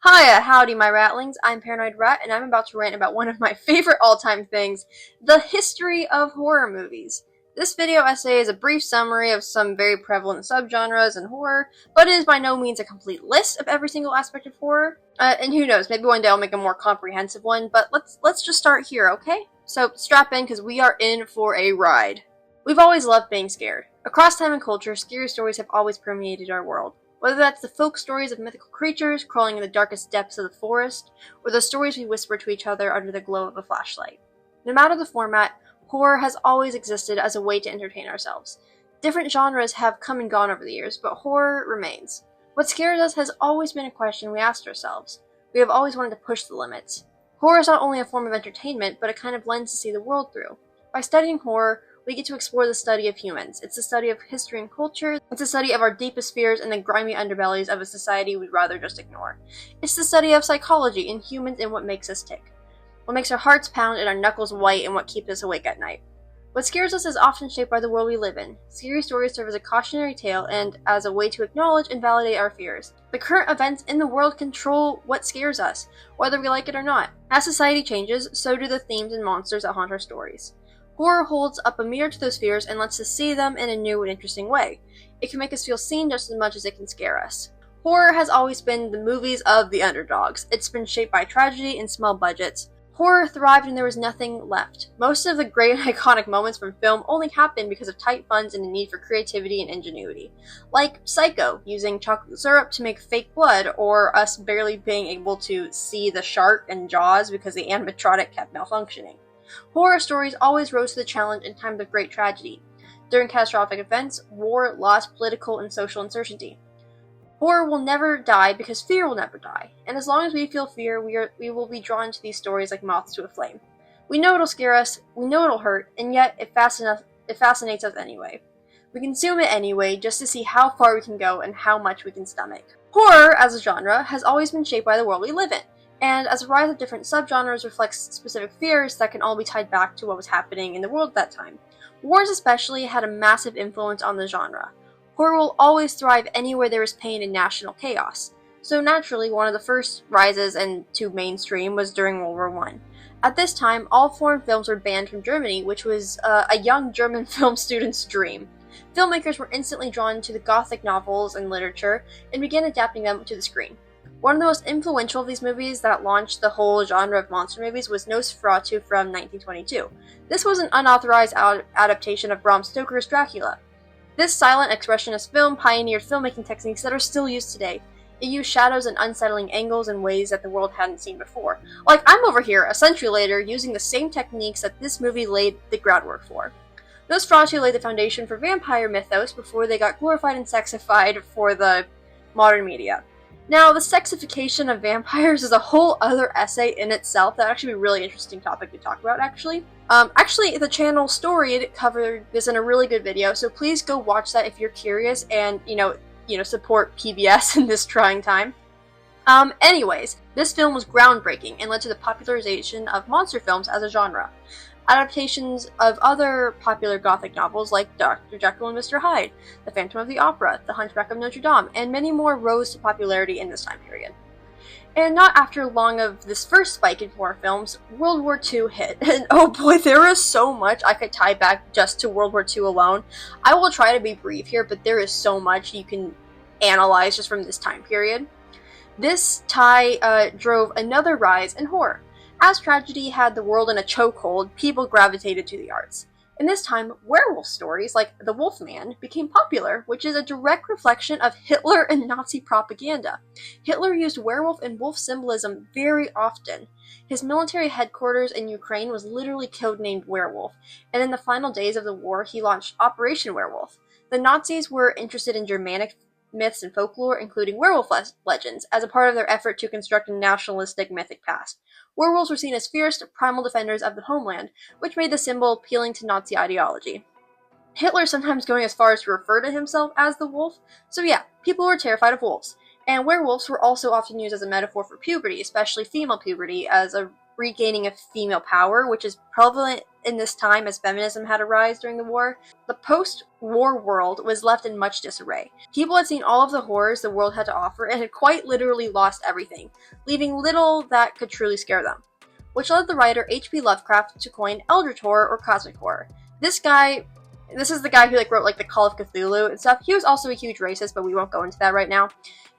Hiya, howdy my ratlings, I'm Paranoid Rat, and I'm about to rant about one of my favorite all-time things, the history of horror movies. This video essay is a brief summary of some very prevalent subgenres in horror, but it is by no means a complete list of every single aspect of horror. And who knows, maybe one day I'll make a more comprehensive one, but let's just start here, okay? So strap in, because we are in for a ride. We've always loved being scared. Across time and culture, scary stories have always permeated our world. Whether that's the folk stories of mythical creatures crawling in the darkest depths of the forest, or the stories we whisper to each other under the glow of a flashlight. No matter the format, horror has always existed as a way to entertain ourselves. Different genres have come and gone over the years, but horror remains. What scares us has always been a question we asked ourselves. We have always wanted to push the limits. Horror is not only a form of entertainment, but a kind of lens to see the world through. By studying horror, we get to explore the study of humans. It's a study of history and culture. It's a study of our deepest fears and the grimy underbellies of a society we'd rather just ignore. It's the study of psychology in humans and what makes us tick. What makes our hearts pound and our knuckles white and what keeps us awake at night. What scares us is often shaped by the world we live in. Scary stories serve as a cautionary tale and as a way to acknowledge and validate our fears. The current events in the world control what scares us, whether we like it or not. As society changes, so do the themes and monsters that haunt our stories. Horror holds up a mirror to those fears and lets us see them in a new and interesting way. It can make us feel seen just as much as it can scare us. Horror has always been the movies of the underdogs. It's been shaped by tragedy and small budgets. Horror thrived when there was nothing left. Most of the great and iconic moments from film only happened because of tight funds and the need for creativity and ingenuity. Like Psycho, using chocolate syrup to make fake blood, or us barely being able to see the shark in Jaws because the animatronic kept malfunctioning. Horror stories always rose to the challenge in times of great tragedy. During catastrophic events, war, loss, political, and social uncertainty. Horror will never die because fear will never die, and as long as we feel fear, we will be drawn to these stories like moths to a flame. We know it'll scare us, we know it'll hurt, and yet it fascinates us anyway. We consume it anyway, just to see how far we can go and how much we can stomach. Horror, as a genre, has always been shaped by the world we live in. And as a rise of different subgenres reflects specific fears that can all be tied back to what was happening in the world at that time. Wars especially had a massive influence on the genre. Horror will always thrive anywhere there is pain and national chaos. So naturally, one of the first rises into mainstream was during World War I. At this time, all foreign films were banned from Germany, which was a young German film student's dream. Filmmakers were instantly drawn to the Gothic novels and literature and began adapting them to the screen. One of the most influential of these movies that launched the whole genre of monster movies was Nosferatu from 1922. This was an unauthorized adaptation of Bram Stoker's Dracula. This silent expressionist film pioneered filmmaking techniques that are still used today. It used shadows and unsettling angles in ways that the world hadn't seen before. Like, I'm over here, a century later, using the same techniques that this movie laid the groundwork for. Nosferatu laid the foundation for vampire mythos before they got glorified and sexified for the modern media. Now, the sexification of vampires is a whole other essay in itself. That'd actually be a really interesting topic to talk about, actually. The channel Storied covered this in a really good video, so please go watch that if you're curious and, support PBS in this trying time. Anyways, this film was groundbreaking and led to the popularization of monster films as a genre. Adaptations of other popular Gothic novels like Dr. Jekyll and Mr. Hyde, The Phantom of the Opera, The Hunchback of Notre Dame, and many more rose to popularity in this time period. And not after long of this first spike in horror films, World War II hit. And oh boy, there is so much I could tie back just to World War II alone. I will try to be brief here, but there is so much you can analyze just from this time period. This tie drove another rise in horror. As tragedy had the world in a chokehold, people gravitated to the arts. In this time, werewolf stories like The Wolfman became popular, which is a direct reflection of Hitler and Nazi propaganda. Hitler used werewolf and wolf symbolism very often. His military headquarters in Ukraine was literally codenamed Werewolf, and in the final days of the war, he launched Operation Werewolf. The Nazis were interested in Germanic myths and folklore, including werewolf legends, as a part of their effort to construct a nationalistic mythic past. Werewolves were seen as fierce, primal defenders of the homeland, which made the symbol appealing to Nazi ideology. Hitler sometimes going as far as to refer to himself as the wolf, so yeah, people were terrified of wolves. And werewolves were also often used as a metaphor for puberty, especially female puberty, as a regaining of female power, which is prevalent in this time as feminism had a rise during the war. The post-war world was left in much disarray. People had seen all of the horrors the world had to offer and had quite literally lost everything, leaving little that could truly scare them, which led the writer H.P. Lovecraft to coin Eldritch horror or cosmic horror. This is the guy who wrote the Call of Cthulhu and stuff. He was also a huge racist, but we won't go into that right now.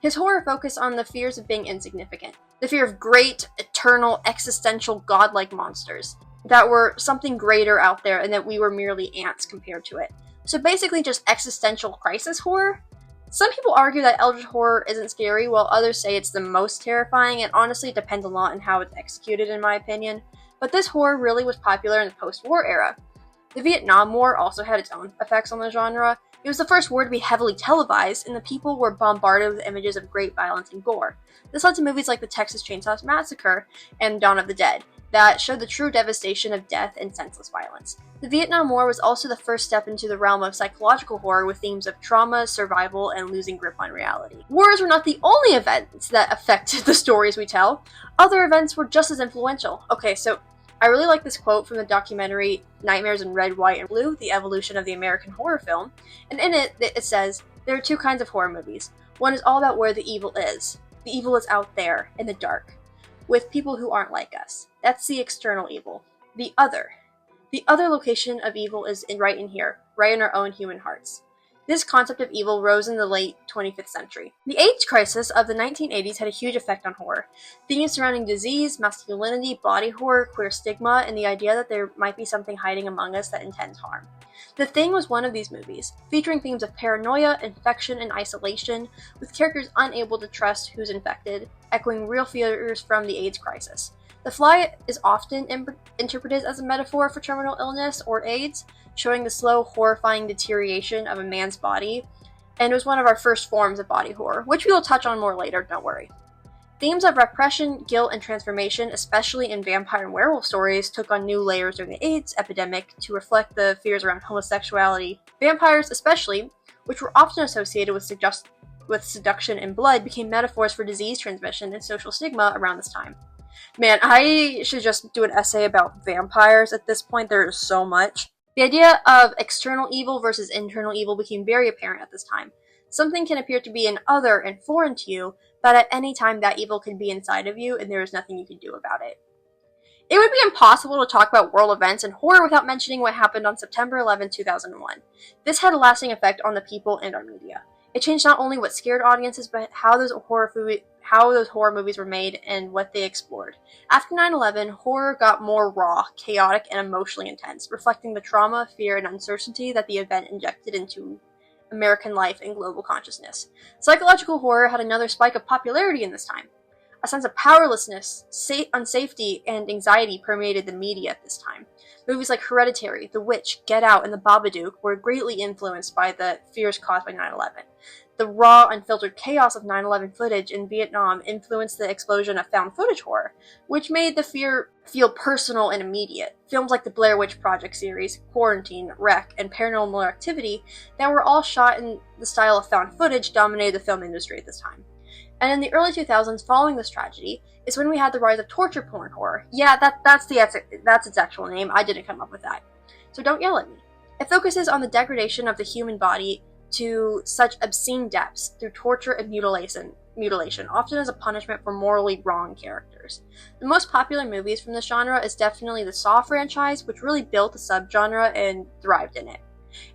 His horror focused on the fears of being insignificant, the fear of great, eternal, existential, godlike monsters that were something greater out there and that we were merely ants compared to it. So basically just existential crisis horror. Some people argue that Eldritch horror isn't scary, while others say it's the most terrifying, and honestly it depends a lot on how it's executed in my opinion. But this horror really was popular in the post-war era. The Vietnam War also had its own effects on the genre. It was the first war to be heavily televised, and the people were bombarded with images of great violence and gore. This led to movies like the Texas Chainsaw Massacre and Dawn of the Dead that showed the true devastation of death and senseless violence. The Vietnam War was also the first step into the realm of psychological horror with themes of trauma, survival, and losing grip on reality. Wars were not the only events that affected the stories we tell. Other events were just as influential. Okay, so I really like this quote from the documentary Nightmares in Red, White, and Blue, The Evolution of the American Horror Film, and in it says, "There are two kinds of horror movies. One is all about where the evil is. The evil is out there, in the dark, with people who aren't like us. That's the external evil. The other location of evil is right in here, right in our own human hearts." This concept of evil rose in the late 25th century. The AIDS crisis of the 1980s had a huge effect on horror. Themes surrounding disease, masculinity, body horror, queer stigma, and the idea that there might be something hiding among us that intends harm. The Thing was one of these movies, featuring themes of paranoia, infection, and isolation, with characters unable to trust who's infected, echoing real fears from the AIDS crisis. The Fly is often interpreted as a metaphor for terminal illness or AIDS, showing the slow, horrifying deterioration of a man's body, and it was one of our first forms of body horror, which we will touch on more later, don't worry. Themes of repression, guilt, and transformation, especially in vampire and werewolf stories, took on new layers during the AIDS epidemic to reflect the fears around homosexuality. Vampires, especially, which were often associated with seduction and blood, became metaphors for disease transmission and social stigma around this time. Man, I should just do an essay about vampires at this point. There is so much. The idea of external evil versus internal evil became very apparent at this time. Something can appear to be an other and foreign to you, but at any time that evil can be inside of you and there is nothing you can do about it. It would be impossible to talk about world events and horror without mentioning what happened on September 11, 2001. This had a lasting effect on the people and our media. It changed not only what scared audiences, but how those horror movies were made and what they explored. After 9/11, horror got more raw, chaotic, and emotionally intense, reflecting the trauma, fear, and uncertainty that the event injected into American life and global consciousness. Psychological horror had another spike of popularity in this time. A sense of powerlessness, unsafety, and anxiety permeated the media at this time. Movies like Hereditary, The Witch, Get Out, and The Babadook were greatly influenced by the fears caused by 9/11. The raw, unfiltered chaos of 9/11 footage in Vietnam influenced the explosion of found footage horror, which made the fear feel personal and immediate. Films like the Blair Witch Project series, Quarantine, Wreck, and Paranormal Activity that were all shot in the style of found footage dominated the film industry at this time. And in the early 2000s, following this tragedy, is when we had the rise of torture porn horror. Yeah, that's its actual name. I didn't come up with that. So don't yell at me. It focuses on the degradation of the human body to such obscene depths through torture and mutilation, often as a punishment for morally wrong characters. The most popular movies from this genre is definitely the Saw franchise, which really built the subgenre and thrived in it.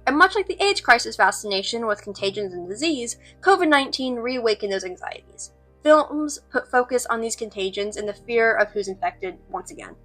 And much like the AIDS crisis fascination with contagions and disease, COVID-19 reawakened those anxieties. Films put focus on these contagions and the fear of who's infected once again.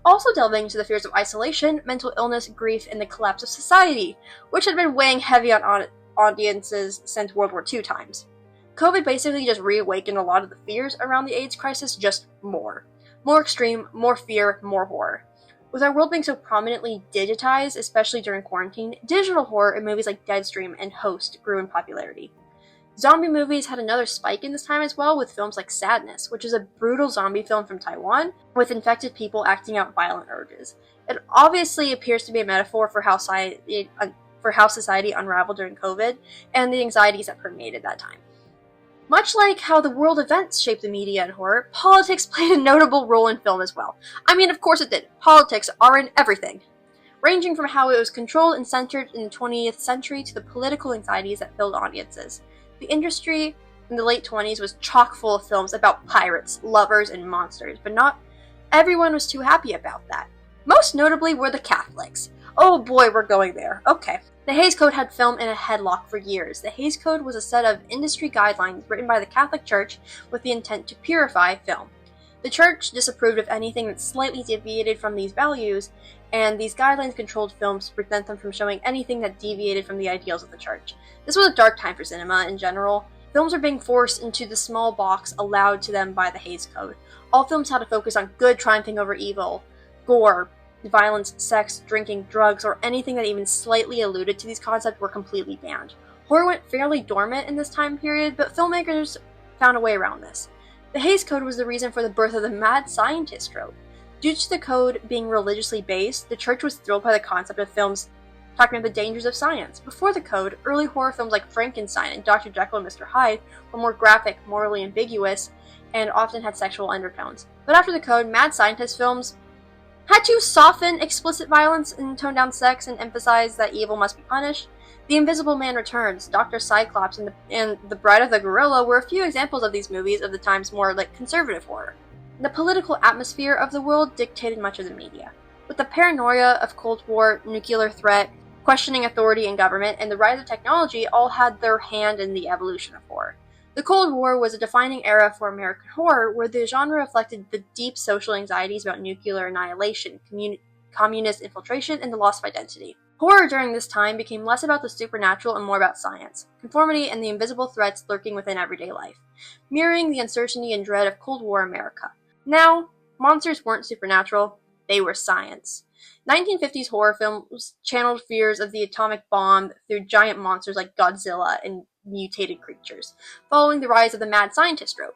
Also delving into the fears of isolation, mental illness, grief, and the collapse of society, which had been weighing heavy on audiences since World War II times. COVID basically just reawakened a lot of the fears around the AIDS crisis, just more. More extreme, more fear, more horror. With our world being so prominently digitized, especially during quarantine, digital horror in movies like Deadstream and Host grew in popularity. Zombie movies had another spike in this time as well, with films like Sadness, which is a brutal zombie film from Taiwan, with infected people acting out violent urges. It obviously appears to be a metaphor for how society unraveled during COVID, and the anxieties that permeated that time. Much like how the world events shape the media in horror, politics played a notable role in film as well. I mean, of course it did. Politics are in everything. Ranging from how it was controlled and centered in the 20th century to the political anxieties that filled audiences. The industry in the late 20s was chock full of films about pirates, lovers, and monsters, but not everyone was too happy about that. Most notably were the Catholics. Oh boy, we're going there. Okay. The Hays Code had film in a headlock for years. The Hays Code was a set of industry guidelines written by the Catholic Church with the intent to purify film. The Church disapproved of anything that slightly deviated from these values, and these guidelines controlled films to prevent them from showing anything that deviated from the ideals of the Church. This was a dark time for cinema in general. Films were being forced into the small box allowed to them by the Hays Code. All films had to focus on good triumphing over evil, gore, violence, sex, drinking, drugs, or anything that even slightly alluded to these concepts were completely banned. Horror went fairly dormant in this time period, but filmmakers found a way around this. The Hays Code was the reason for the birth of the mad scientist trope. Due to the code being religiously based, the Church was thrilled by the concept of films talking about the dangers of science. Before the code, early horror films like Frankenstein and Dr. Jekyll and Mr. Hyde were more graphic, morally ambiguous, and often had sexual undertones. But after the code, mad scientist films had to soften explicit violence and tone down sex and emphasize that evil must be punished. The Invisible Man Returns, Dr. Cyclops, and The Bride of the Gorilla were a few examples of these movies of the time's more conservative horror. The political atmosphere of the world dictated much of the media. With the paranoia of Cold War, nuclear threat, questioning authority and government, and the rise of technology all had their hand in the evolution of horror. The Cold War was a defining era for American horror, where the genre reflected the deep social anxieties about nuclear annihilation, communist infiltration, and the loss of identity. Horror during this time became less about the supernatural and more about science, conformity, and the invisible threats lurking within everyday life, mirroring the uncertainty and dread of Cold War America. Now, monsters weren't supernatural, they were science. 1950s horror films channeled fears of the atomic bomb through giant monsters like Godzilla and mutated creatures, following the rise of the mad scientist trope.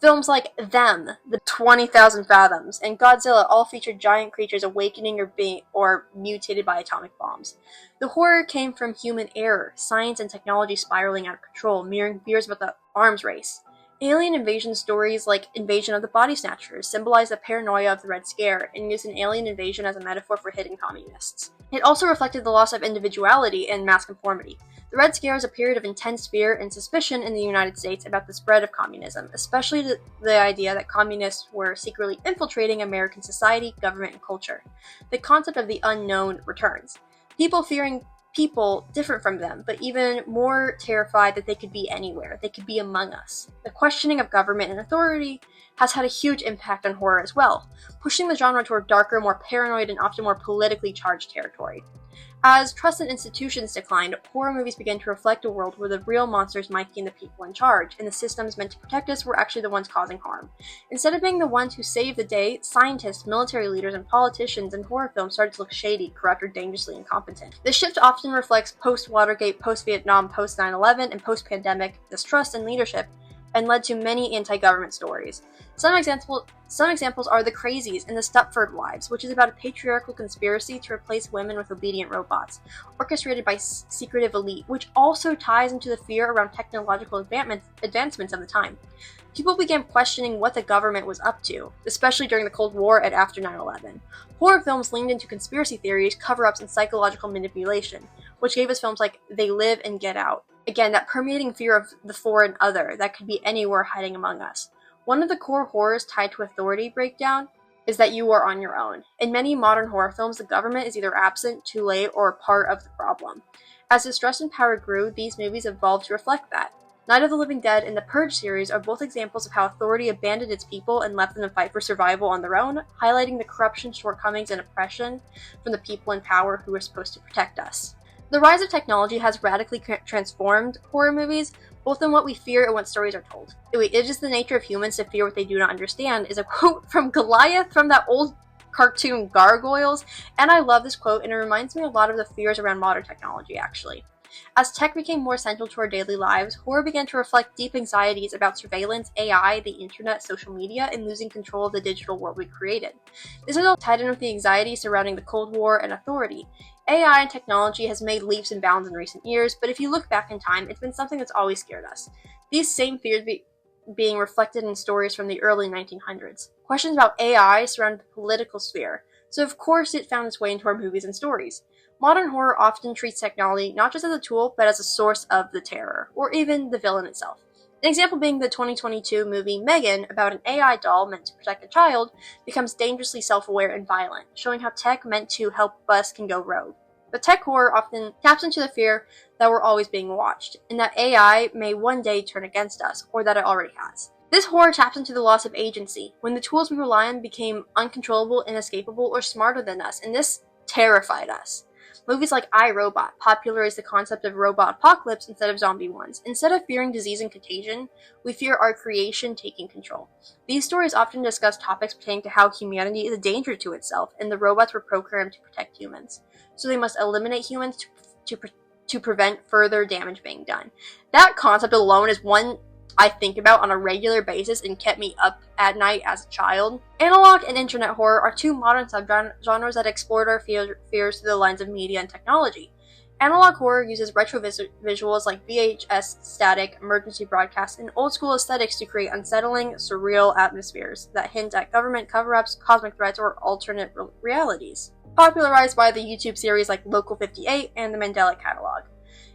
Films like Them, The 20,000 Fathoms, and Godzilla all featured giant creatures awakening or mutated by atomic bombs. The horror came from human error, science and technology spiraling out of control, mirroring fears about the arms race. Alien invasion stories like Invasion of the Body Snatchers symbolize the paranoia of the Red Scare and used an alien invasion as a metaphor for hidden communists. It also reflected the loss of individuality and mass conformity. The Red Scare is a period of intense fear and suspicion in the United States about the spread of communism, especially the idea that communists were secretly infiltrating American society, government, and culture. The concept of the unknown returns. People fearing people different from them, but even more terrified that they could be anywhere, they could be among us. The questioning of government and authority has had a huge impact on horror as well, pushing the genre toward darker, more paranoid, and often more politically charged territory. As trust in institutions declined, horror movies began to reflect a world where the real monsters might be in the people in charge, and the systems meant to protect us were actually the ones causing harm. Instead of being the ones who saved the day, scientists, military leaders, and politicians in horror films started to look shady, corrupt, or dangerously incompetent. This shift often reflects post-Watergate, post-Vietnam, post-9/11, and post-pandemic distrust in leadership, and led to many anti-government stories. Some examples are The Crazies and The Stepford Wives, which is about a patriarchal conspiracy to replace women with obedient robots, orchestrated by secretive elite, which also ties into the fear around technological advancements of the time. People began questioning what the government was up to, especially during the Cold War and after 9/11. Horror films leaned into conspiracy theories, cover-ups, and psychological manipulation, which gave us films like They Live and Get Out. Again, that permeating fear of the foreign other that could be anywhere hiding among us. One of the core horrors tied to authority breakdown is that you are on your own. In many modern horror films, the government is either absent, too late, or a part of the problem. As distrust and power grew, these movies evolved to reflect that. Night of the Living Dead and the Purge series are both examples of how authority abandoned its people and left them to fight for survival on their own, highlighting the corruption, shortcomings, and oppression from the people in power who were supposed to protect us. The rise of technology has radically transformed horror movies, both in what we fear and what stories are told. It is the nature of humans to fear what they do not understand is a quote from Goliath from that old cartoon Gargoyles, and I love this quote, and it reminds me a lot of the fears around modern technology, actually. As tech became more central to our daily lives, horror began to reflect deep anxieties about surveillance, AI, the internet, social media, and losing control of the digital world we created. This is all tied in with the anxiety surrounding the Cold War and authority. AI and technology has made leaps and bounds in recent years, but if you look back in time, it's been something that's always scared us. These same fears being reflected in stories from the early 1900s. Questions about AI surrounded the political sphere, so of course it found its way into our movies and stories. Modern horror often treats technology not just as a tool, but as a source of the terror, or even the villain itself. An example being the 2022 movie Megan, about an AI doll meant to protect a child, becomes dangerously self-aware and violent, showing how tech meant to help us can go rogue. But tech horror often taps into the fear that we're always being watched, and that AI may one day turn against us, or that it already has. This horror taps into the loss of agency, when the tools we rely on became uncontrollable, inescapable, or smarter than us, and this terrified us. Movies like I, Robot popularized the concept of robot apocalypse instead of zombie ones. Instead of fearing disease and contagion, we fear our creation taking control. These stories often discuss topics pertaining to how humanity is a danger to itself, and the robots were programmed to protect humans. So they must eliminate humans to prevent further damage being done. That concept alone is one I think about on a regular basis and kept me up at night as a child. Analog and internet horror are two modern subgenres that explored our fears through the lens of media and technology. Analog horror uses retro visuals like VHS static, emergency broadcasts, and old-school aesthetics to create unsettling, surreal atmospheres that hint at government cover-ups, cosmic threats, or alternate realities. Popularized by the YouTube series like Local 58 and the Mandela Catalog.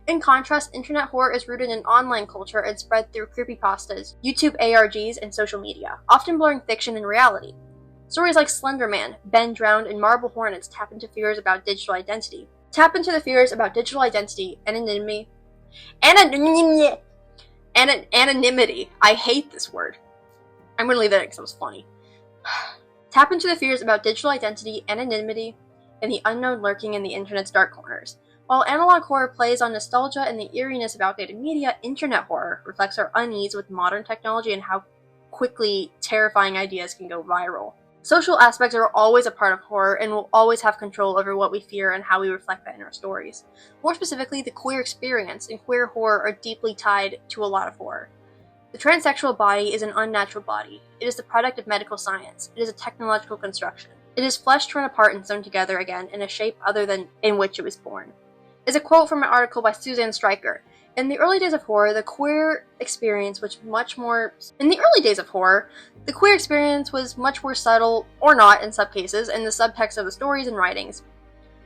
In contrast, internet horror is rooted in online culture and spread through creepypastas, YouTube ARGs, and social media, often blurring fiction and reality. Stories like Slender Man, Ben Drowned, and Marble Hornets tap into fears about digital identity. Anonymity. I hate this word. I'm gonna leave that because it was funny. Tap into the fears about digital identity, anonymity, and the unknown lurking in the internet's dark corners. While analog horror plays on nostalgia and the eeriness of outdated media, internet horror reflects our unease with modern technology and how quickly terrifying ideas can go viral. Social aspects are always a part of horror and will always have control over what we fear and how we reflect that in our stories. More specifically, the queer experience and queer horror are deeply tied to a lot of horror. The transsexual body is an unnatural body. It is the product of medical science. It is a technological construction. It is flesh torn apart and sewn together again in a shape other than in which it was born. Is a quote from an article by Suzanne Stryker. In the early days of horror, the queer experience was much more subtle, or not in some cases, in the subtext of the stories and writings.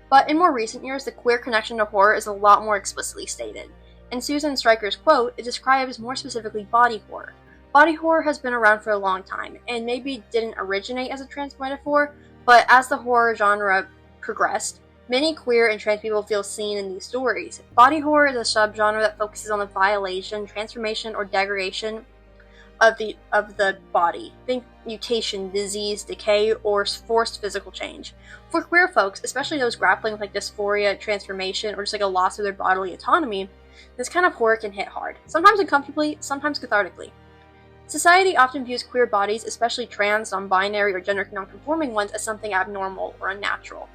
But in more recent years, the queer connection to horror is a lot more explicitly stated. In Susan Stryker's quote, it describes more specifically body horror. Body horror has been around for a long time, and maybe didn't originate as a trans metaphor, but as the horror genre progressed, many queer and trans people feel seen in these stories. Body horror is a subgenre that focuses on the violation, transformation, or degradation of the body. Think mutation, disease, decay, or forced physical change. For queer folks, especially those grappling with like dysphoria, transformation, or just like a loss of their bodily autonomy, this kind of horror can hit hard, sometimes uncomfortably, sometimes cathartically. Society often views queer bodies, especially trans, non-binary, or gender non-conforming ones, as something abnormal or unnatural.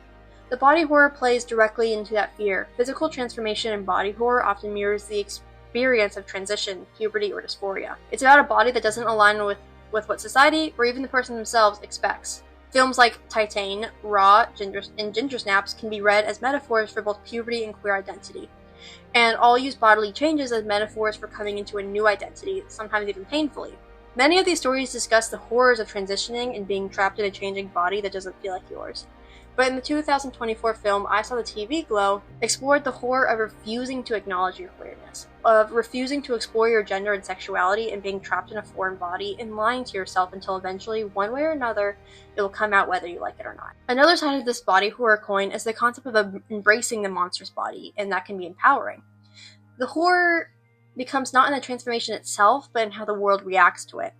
The body horror plays directly into that fear. Physical transformation in body horror often mirrors the experience of transition, puberty, or dysphoria. It's about a body that doesn't align with what society, or even the person themselves, expects. Films like Titan, Raw, and Ginger Snaps can be read as metaphors for both puberty and queer identity, and all use bodily changes as metaphors for coming into a new identity, sometimes even painfully. Many of these stories discuss the horrors of transitioning and being trapped in a changing body that doesn't feel like yours. But in the 2024 film I Saw the TV Glow, explored the horror of refusing to acknowledge your queerness, of refusing to explore your gender and sexuality and being trapped in a foreign body and lying to yourself until eventually, one way or another, it will come out whether you like it or not. Another side of this body horror coin is the concept of embracing the monstrous body, and that can be empowering. The horror becomes not in the transformation itself, but in how the world reacts to it.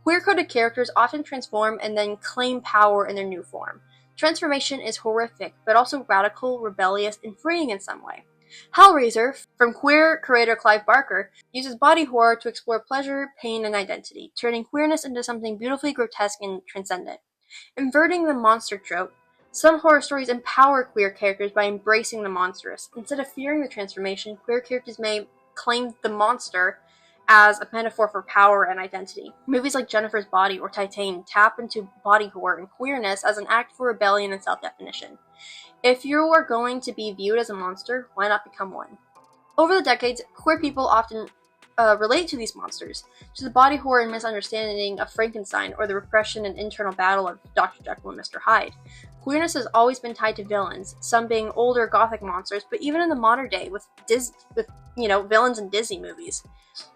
Queer-coded characters often transform and then claim power in their new form. Transformation is horrific, but also radical, rebellious, and freeing in some way. Hellraiser, from queer creator Clive Barker, uses body horror to explore pleasure, pain, and identity, turning queerness into something beautifully grotesque and transcendent. Inverting the monster trope, Some horror stories empower queer characters by embracing the monstrous. Instead of fearing the transformation, queer characters may claim the monster as a metaphor for power and identity. Movies like Jennifer's Body or Titane tap into body horror and queerness as an act for rebellion and self-definition. If you are going to be viewed as a monster, why not become one? Over the decades, queer people often relate to these monsters, to the body horror and misunderstanding of Frankenstein or the repression and internal battle of Dr. Jekyll and Mr. Hyde. Queerness has always been tied to villains, some being older gothic monsters, but even in the modern day with villains in Disney movies.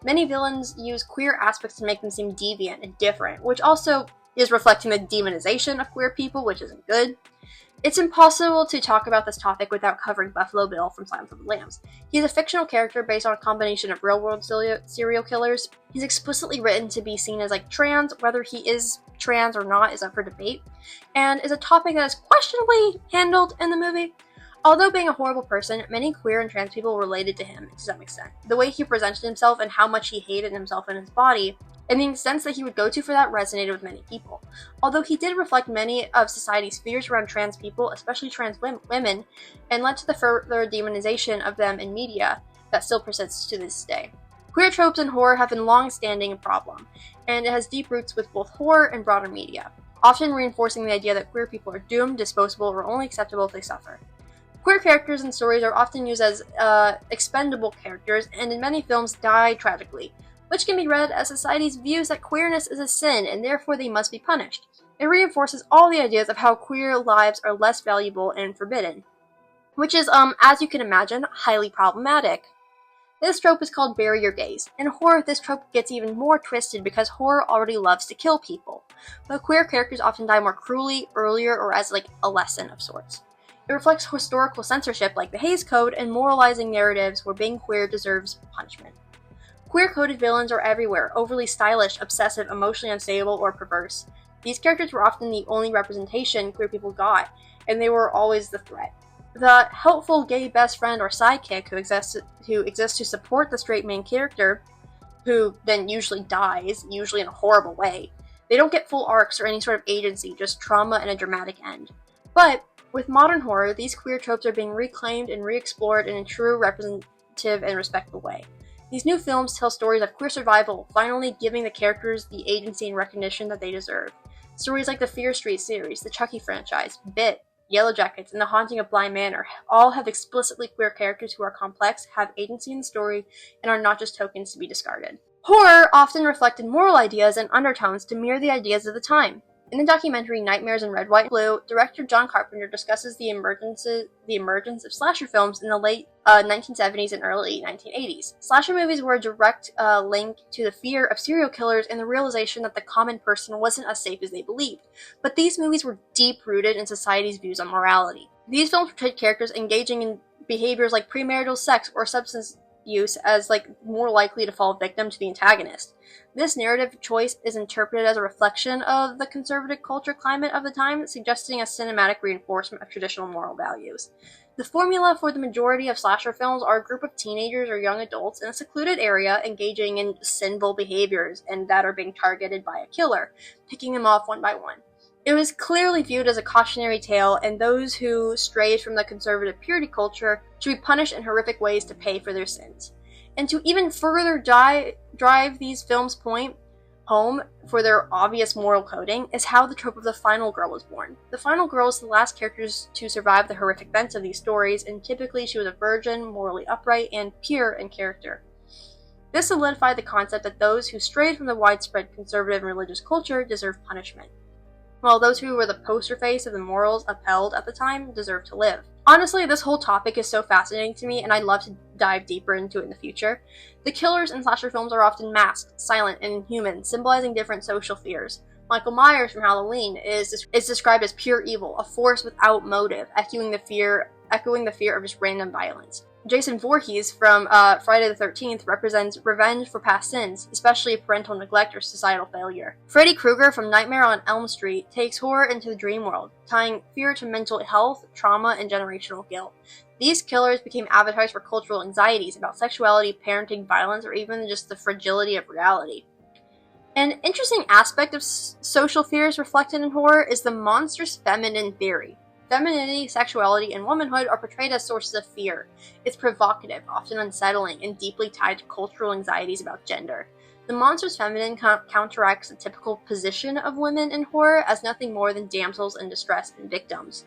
Many villains use queer aspects to make them seem deviant and different, which also is reflecting the demonization of queer people, which isn't good. It's impossible to talk about this topic without covering Buffalo Bill from Silence of the Lambs. He's a fictional character based on a combination of real-world serial killers. He's explicitly written to be seen as trans. Whether he is trans or not is up for debate, and is a topic that is questionably handled in the movie. Although being a horrible person, many queer and trans people related to him to some extent. The way he presented himself and how much he hated himself and his body, and the extents that he would go to for that resonated with many people. Although he did reflect many of society's fears around trans people, especially trans women, and led to the further demonization of them in media that still persists to this day. Queer tropes in horror have been long-standing a problem, and it has deep roots with both horror and broader media, often reinforcing the idea that queer people are doomed, disposable, or only acceptable if they suffer. Queer characters in stories are often used as expendable characters, and in many films die tragically, which can be read as society's views that queerness is a sin and therefore they must be punished. It reinforces all the ideas of how queer lives are less valuable and forbidden, which is, as you can imagine, highly problematic. This trope is called bury your gays. In horror, this trope gets even more twisted because horror already loves to kill people, but queer characters often die more cruelly, earlier, or as a lesson of sorts. It reflects historical censorship like the Hays Code and moralizing narratives where being queer deserves punishment. Queer-coded villains are everywhere, overly stylish, obsessive, emotionally unstable, or perverse. These characters were often the only representation queer people got, and they were always the threat. The helpful gay best friend or sidekick who exists to support the straight main character, who then usually dies, usually in a horrible way. They don't get full arcs or any sort of agency, just trauma and a dramatic end. But with modern horror, these queer tropes are being reclaimed and re-explored in a true, representative, and respectful way. These new films tell stories of queer survival, finally giving the characters the agency and recognition that they deserve. Stories like the Fear Street series, the Chucky franchise, Bit, Yellow Jackets, and The Haunting of Bly Manor all have explicitly queer characters who are complex, have agency in the story, and are not just tokens to be discarded. Horror often reflected moral ideas and undertones to mirror the ideas of the time. In the documentary Nightmares in Red, White, and Blue, director John Carpenter discusses the emergence of slasher films in the late 1970s and early 1980s. Slasher movies were a direct link to the fear of serial killers and the realization that the common person wasn't as safe as they believed. But these movies were deep-rooted in society's views on morality. These films portrayed characters engaging in behaviors like premarital sex or substance use as more likely to fall victim to the antagonist. This narrative choice is interpreted as a reflection of the conservative culture climate of the time, suggesting a cinematic reinforcement of traditional moral values. The formula for the majority of slasher films are a group of teenagers or young adults in a secluded area engaging in sinful behaviors and that are being targeted by a killer, picking them off one by one. It was clearly viewed as a cautionary tale, and those who strayed from the conservative purity culture should be punished in horrific ways to pay for their sins. And to even further drive these films' point home for their obvious moral coding is how the trope of the final girl was born. The final girl is the last character to survive the horrific events of these stories, and typically she was a virgin, morally upright, and pure in character. This solidified the concept that those who strayed from the widespread conservative and religious culture deserve punishment, while those who were the poster face of the morals upheld at the time deserve to live. Honestly, this whole topic is so fascinating to me, and I'd love to dive deeper into it in the future. The killers in slasher films are often masked, silent, and inhuman, symbolizing different social fears. Michael Myers from Halloween is described as pure evil, a force without motive, echoing the fear of just random violence. Jason Voorhees from Friday the 13th represents revenge for past sins, especially parental neglect or societal failure. Freddy Krueger from Nightmare on Elm Street takes horror into the dream world, tying fear to mental health, trauma, and generational guilt. These killers became avatars for cultural anxieties about sexuality, parenting, violence, or even just the fragility of reality. An interesting aspect of social fears reflected in horror is the monstrous feminine theory. Femininity, sexuality, and womanhood are portrayed as sources of fear. It's provocative, often unsettling, and deeply tied to cultural anxieties about gender. The monstrous feminine counteracts the typical position of women in horror as nothing more than damsels in distress and victims.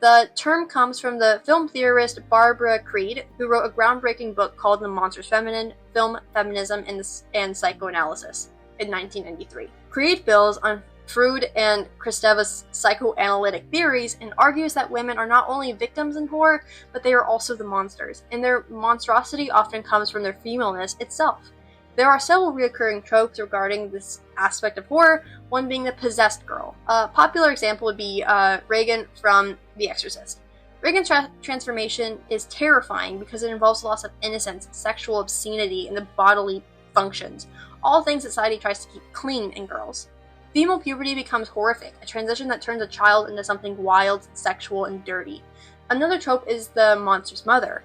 The term comes from the film theorist Barbara Creed, who wrote a groundbreaking book called The Monstrous Feminine: Film, Feminism, and Psychoanalysis in 1993. Creed builds on Freud and Kristeva's psychoanalytic theories and argues that women are not only victims in horror, but they are also the monsters, and their monstrosity often comes from their femaleness itself. There are several recurring tropes regarding this aspect of horror, one being the possessed girl. A popular example would be Regan from The Exorcist. Regan's transformation is terrifying because it involves loss of innocence, sexual obscenity, and the bodily functions, all things that society tries to keep clean in girls. Female puberty becomes horrific, a transition that turns a child into something wild, sexual, and dirty. Another trope is the monstrous mother,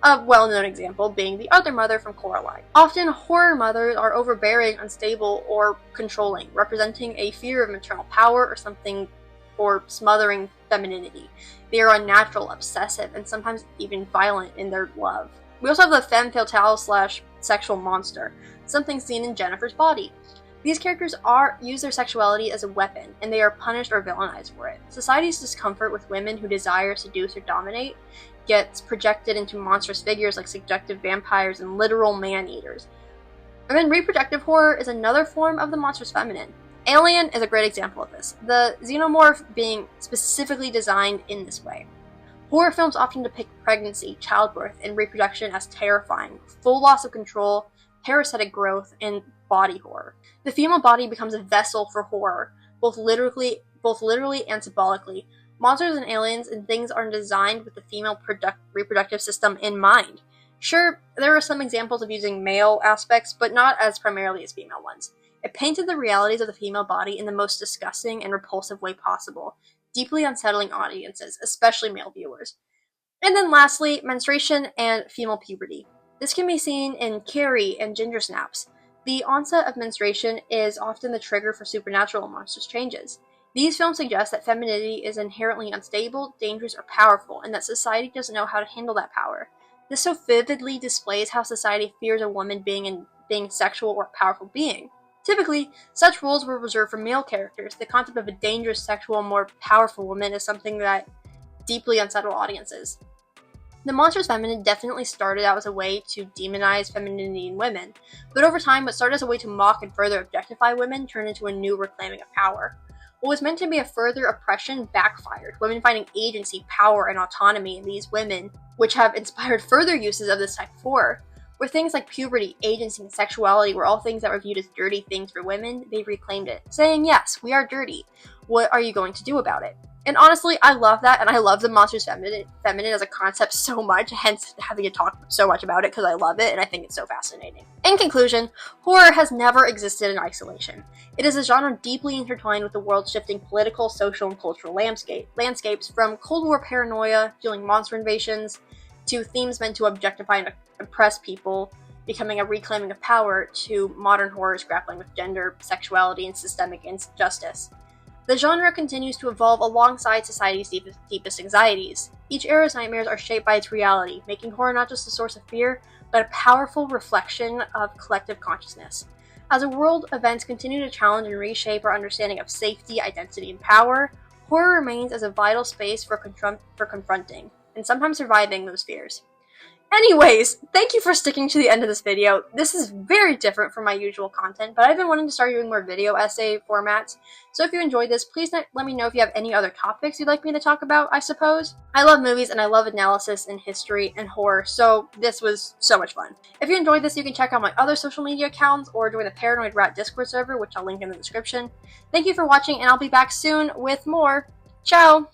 a well-known example being the other mother from Coraline. Often, horror mothers are overbearing, unstable, or controlling, representing a fear of maternal power or smothering femininity. They are unnatural, obsessive, and sometimes even violent in their love. We also have the femme fatale / sexual monster, something seen in Jennifer's Body. These characters use their sexuality as a weapon, and they are punished or villainized for it. Society's discomfort with women who desire, seduce, or dominate gets projected into monstrous figures like subjective vampires and literal man-eaters. And then reproductive horror is another form of the monstrous feminine. Alien is a great example of this, the xenomorph being specifically designed in this way. Horror films often depict pregnancy, childbirth, and reproduction as terrifying, full loss of control, parasitic growth, and body horror. The female body becomes a vessel for horror, both literally and symbolically. Monsters and aliens and things are designed with the female reproductive system in mind. Sure, there are some examples of using male aspects, but not as primarily as female ones. It painted the realities of the female body in the most disgusting and repulsive way possible, deeply unsettling audiences, especially male viewers. And then lastly, menstruation and female puberty. This can be seen in Carrie and Ginger Snaps. The onset of menstruation is often the trigger for supernatural and monstrous changes. These films suggest that femininity is inherently unstable, dangerous, or powerful, and that society doesn't know how to handle that power. This so vividly displays how society fears a woman being a sexual or powerful being. Typically, such roles were reserved for male characters. The concept of a dangerous, sexual, more powerful woman is something that deeply unsettled audiences. The monstrous feminine definitely started out as a way to demonize femininity in women, but over time what started as a way to mock and further objectify women turned into a new reclaiming of power. What was meant to be a further oppression backfired, women finding agency, power, and autonomy in these women, which have inspired further uses of this type of horror. Where things like puberty, agency, and sexuality were all things that were viewed as dirty things for women, they reclaimed it, saying, yes, we are dirty. What are you going to do about it? And honestly, I love that, and I love the monstrous feminine as a concept so much, hence having to talk so much about it because I love it and I think it's so fascinating. In conclusion, horror has never existed in isolation. It is a genre deeply intertwined with the world's shifting political, social, and cultural landscapes, from Cold War paranoia, fueling monster invasions, to themes meant to objectify and oppress people, becoming a reclaiming of power, to modern horrors grappling with gender, sexuality, and systemic injustice. The genre continues to evolve alongside society's deepest anxieties. Each era's nightmares are shaped by its reality, making horror not just a source of fear, but a powerful reflection of collective consciousness. As world events continue to challenge and reshape our understanding of safety, identity, and power, horror remains as a vital space for confronting, and sometimes surviving those fears. Anyways, thank you for sticking to the end of this video. This is very different from my usual content, but I've been wanting to start doing more video essay formats, so if you enjoyed this, please let me know if you have any other topics you'd like me to talk about, I suppose. I love movies, and I love analysis and history and horror, so this was so much fun. If you enjoyed this, you can check out my other social media accounts, or join the Paranoid Rat Discord server, which I'll link in the description. Thank you for watching, and I'll be back soon with more. Ciao!